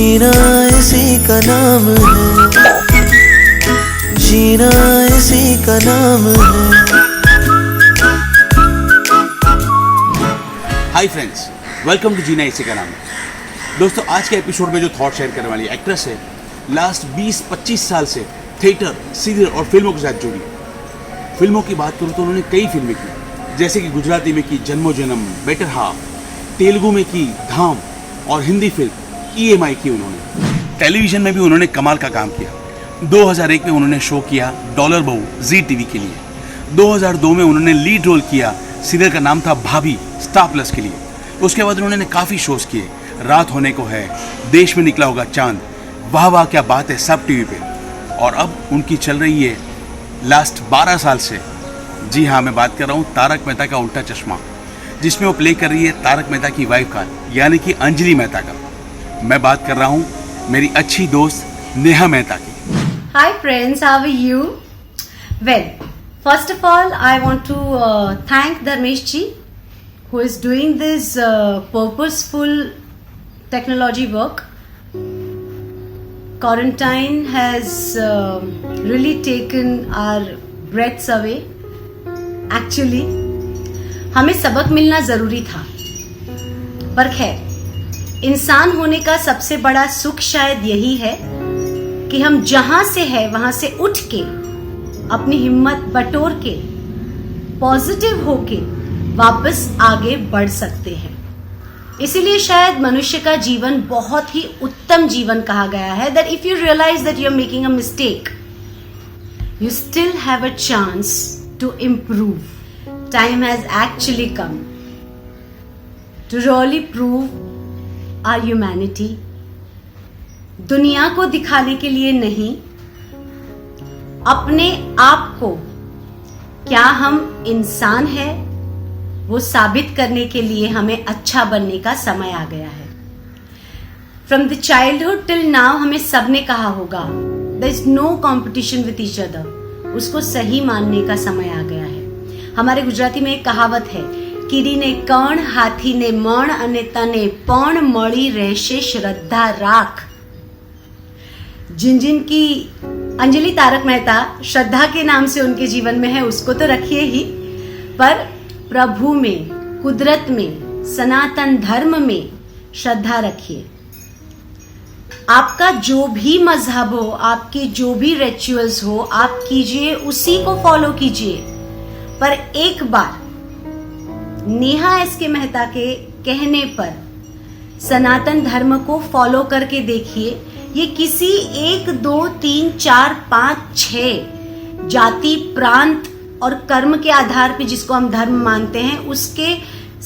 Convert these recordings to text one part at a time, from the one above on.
जीना इसी का नाम है, जीना इसी का नाम है। हाय फ्रेंड्स, वेलकम टू जीना इसी का नाम है। दोस्तों, आज के एपिसोड में जो थॉट शेयर करने वाली एक्ट्रेस है, लास्ट 20-25 साल से थिएटर, सीरियल और फिल्मों के साथ जुड़ी। फिल्मों की बात करूँ तो उन्होंने कई फिल्में की, जैसे कि गुजराती में की जन्मो जन्म, बेटर हाफ, तेलुगु में की धाम और हिंदी फिल्म EMI की उन्होंने। टेलीविजन में भी उन्होंने कमाल का काम किया। 2001 में उन्होंने शो किया डॉलर बहू ZTV के लिए। 2002 में उन्होंने लीड रोल किया, सीरियल का नाम था भाभी, स्टार प्लस के लिए। उसके बाद उन्होंने काफ़ी शोज किए, रात होने को है, देश में निकला होगा चांद, वाह वाह क्या बात है, सब टीवी पे। और अब उनकी चल रही है लास्ट 12 साल से, जी हाँ, मैं बात कर रहा हूँ तारक मेहता का उल्टा चश्मा, जिसमें वो प्ले कर रही है तारक मेहता की वाइफ का, यानी कि अंजलि मेहता का। मैं बात कर रहा हूँ मेरी अच्छी दोस्त नेहा मेहता की। Hi friends, how are you? Well, first of all, I want to thank Dharmesh ji, who is doing this purposeful technology work. Quarantine has really taken our breaths away. Actually, हमें सबक मिलना जरूरी था, पर खैर, इंसान होने का सबसे बड़ा सुख शायद यही है कि हम जहां से है वहां से उठ के अपनी हिम्मत बटोर के पॉजिटिव होके वापस आगे बढ़ सकते हैं। इसीलिए शायद मनुष्य का जीवन बहुत ही उत्तम जीवन कहा गया है। That if you realize that you are making a mistake, you still have a chance to improve. Time has actually come to really prove our humanity. दुनिया को दिखाने के लिए नहीं, अपने आप को क्या हम इंसान है वो साबित करने के लिए हमें अच्छा बनने का समय आ गया है। From the childhood till now हमें सबने कहा होगा there is no competition with each other. उसको सही मानने का समय आ गया है। हमारे गुजराती में एक कहावत है, કીડીને કણ હાથીને મણ અને તને પણ મળી રહેશે શ્રદ્ધા રાખ। जिन जिन की अंजलि तारक मेहता श्रद्धा के नाम से उनके जीवन में है, उसको तो रखिए ही, पर प्रभु में, कुदरत में, सनातन धर्म में श्रद्धा रखिए। आपका जो भी मजहब हो, आपके जो भी रिचुअल्स हो, आप कीजिए, उसी को फॉलो कीजिए। पर एक बार नेहा एसके मेहता के कहने पर सनातन धर्म को फॉलो करके देखिए। ये किसी 1, 2, 3, 4, 5, 6 जाति, प्रांत और कर्म के आधार पे जिसको हम धर्म मानते हैं उसके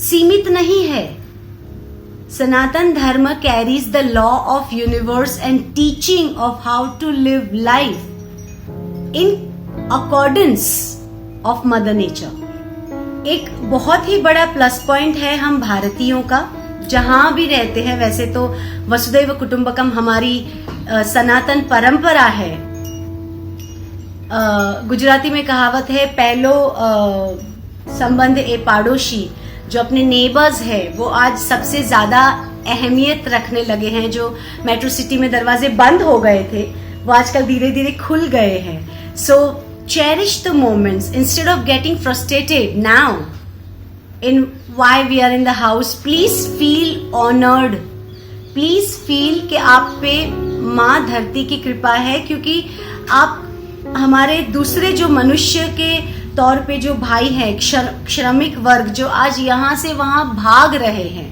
सीमित नहीं है। Sanatan Dharma carries the law of universe and teaching of how to live life in accordance of mother nature. एक बहुत ही बड़ा प्लस पॉइंट है हम भारतीयों का, जहां भी रहते हैं। वैसे तो वसुदैव कुटुंबकम हमारी सनातन परंपरा है। गुजराती में कहावत है, पहलो संबंध ए पाड़ोशी। जो अपने नेबर्स है वो आज सबसे ज्यादा अहमियत रखने लगे हैं। जो मेट्रो सिटी में दरवाजे बंद हो गए थे वो आजकल धीरे धीरे खुल गए हैं। सो cherish the moments instead of getting frustrated now in why we are in the house. Please feel honored. Please feel कि आप पे माँ धरती की कृपा है, क्योंकि आप हमारे दूसरे जो मनुष्य के तौर पे जो भाई हैं, श्रमिक वर्ग जो आज यहाँ से वहाँ भाग रहे हैं,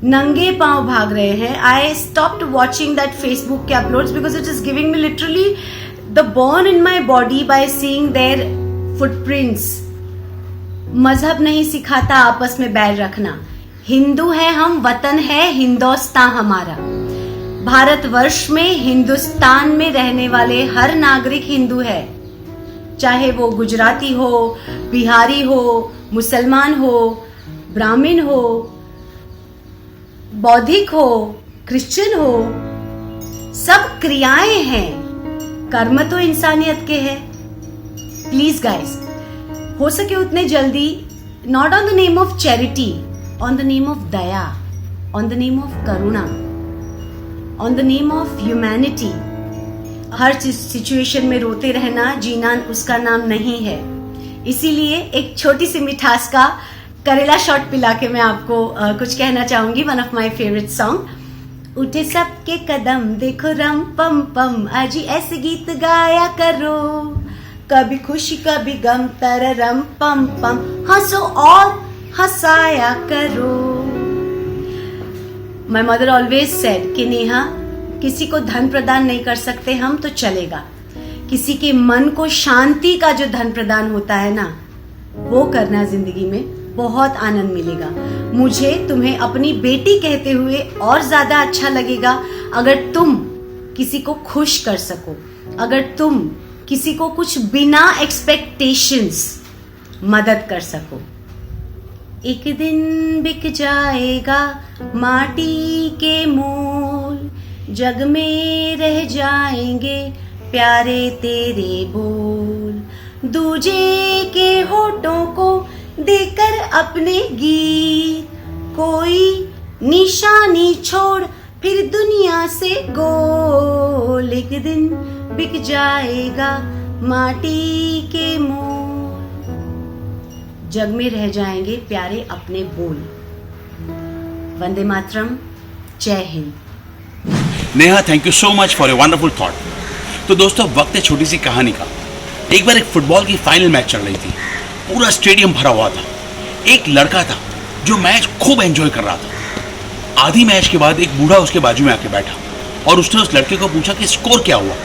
नंगे पांव भाग रहे हैं। I stopped watching that Facebook के uploads because it is giving me literally the bone in my body by seeing their footprints. मजहब नहीं सिखाता आपस में बैर रखना। हिंदू है हम, वतन है हिंदुस्तान हमारा। भारतवर्ष में, हिंदुस्तान में रहने वाले हर नागरिक हिंदू है, चाहे वो गुजराती हो, बिहारी हो, मुसलमान हो, ब्राह्मण हो, बौद्धिक हो, क्रिश्चियन हो। सब क्रियाएं हैं, कर्म तो इंसानियत के हैं। प्लीज गाइस, हो सके उतने जल्दी, not on the name of charity, on the name of Daya, on the name of Karuna, on the name of humanity. Her situation में रोते रहना जीना उसका नाम नहीं है। इसीलिए एक छोटी सी मिठास का करेला शॉट पिला के मैं आपको कुछ कहना चाहूंगी। One of my favourite song. उठे सबके कदम देखो रम पम पम, आज ऐसे गीत गाया करो, कभी खुशी कभी गम तररम पम पम, हंसो और हंसाया करो। माय मदर ऑलवेज सेड कि नेहा, किसी को धन प्रदान नहीं कर सकते हम तो चलेगा, किसी के मन को शांति का जो धन प्रदान होता है ना, वो करना जिंदगी में, बहुत आनंद मिलेगा। मुझे तुम्हें अपनी बेटी कहते हुए और ज्यादा अच्छा लगेगा अगर तुम किसी को खुश कर सको, अगर तुम किसी को कुछ बिना एक्सपेक्टेशंस मदद कर सको। एक दिन बिक जाएगा माटी के मोल, जग में रह जाएंगे प्यारे तेरे बोल, दूजे के होठों को देकर अपने गीत, कोई निशानी छोड़ फिर दुनिया से गोल, एक दिन बिक जाएगा माटी के मोल, जग में रह जाएंगे प्यारे अपने बोल। वंदे मातरम, जय Hind. Neha, thank you so much for a wonderful thought. तो दोस्तों, वक्त है छोटी सी कहानी का। एक बार एक फुटबॉल की फाइनल मैच चल रही थी, पूरा स्टेडियम भरा हुआ था। एक लड़का था जो मैच खूब एंजॉय कर रहा था। आधी मैच के बाद एक बूढ़ा उसके बाजू में आके बैठा और उसने उस लड़के को पूछा कि स्कोर क्या हुआ।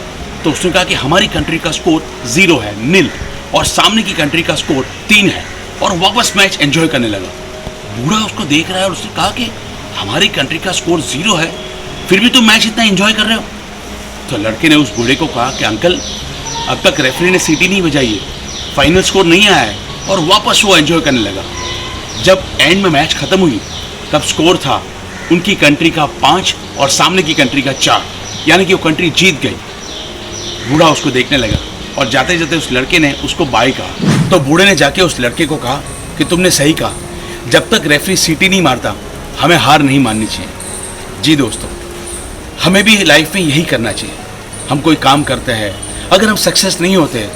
तो उसने कहा कि हमारी कंट्री का स्कोर 0 है, निल, और सामने की कंट्री का स्कोर 3 है, और वापस मैच एंजॉय करने लगा। बूढ़ा उसको देख रहा है और उसने कहा कि हमारी कंट्री का स्कोर 0 है, फिर भी तुम मैच इतना एंजॉय कर रहे हो। तो लड़के ने उस बूढ़े को कहा कि अंकल, अब तक रेफरी ने सीटी नहीं बजाई है, फाइनल स्कोर नहीं आया है, और वापस वो एंजॉय करने लगा। जब एंड में मैच खत्म हुई तब स्कोर था उनकी कंट्री का 5 और सामने की कंट्री का 4, यानी कि वो कंट्री जीत गई। बूढ़ा उसको देखने लगा और जाते जाते उस लड़के ने उसको बाय कहा। तो बूढ़े ने जाके उस लड़के को कहा कि तुमने सही कहा, जब तक रेफरी सीटी नहीं मारता हमें हार नहीं माननी चाहिए। जी दोस्तों, हमें भी लाइफ में यही करना चाहिए। हम कोई काम करते हैं, अगर हम सक्सेस नहीं होते,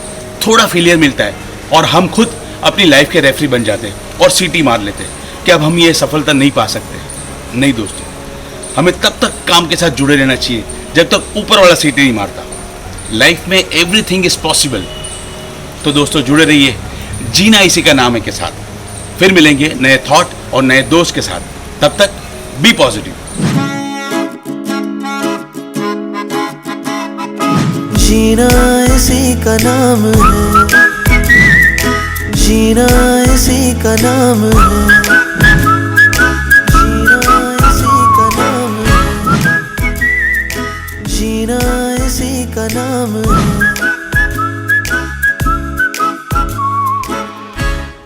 थोड़ा फेलियर मिलता है और हम खुद अपनी लाइफ के रेफरी बन जाते हैं और सीटी मार लेते हैं कि अब हम ये सफलता नहीं पा सकते। नहीं दोस्तों, हमें तब तक काम के साथ जुड़े रहना चाहिए जब तक ऊपर वाला सीटी नहीं मारता। लाइफ में एवरीथिंग इज पॉसिबल। तो दोस्तों, जुड़े रहिए जीना इसी का नाम है के साथ। फिर मिलेंगे नए थॉट और नए दोस्त के साथ। तब तक बी पॉजिटिव। जीना इसी का नाम है, जीना इसी का नाम है, जीना इसी का नाम है, जीना इसी का नाम है।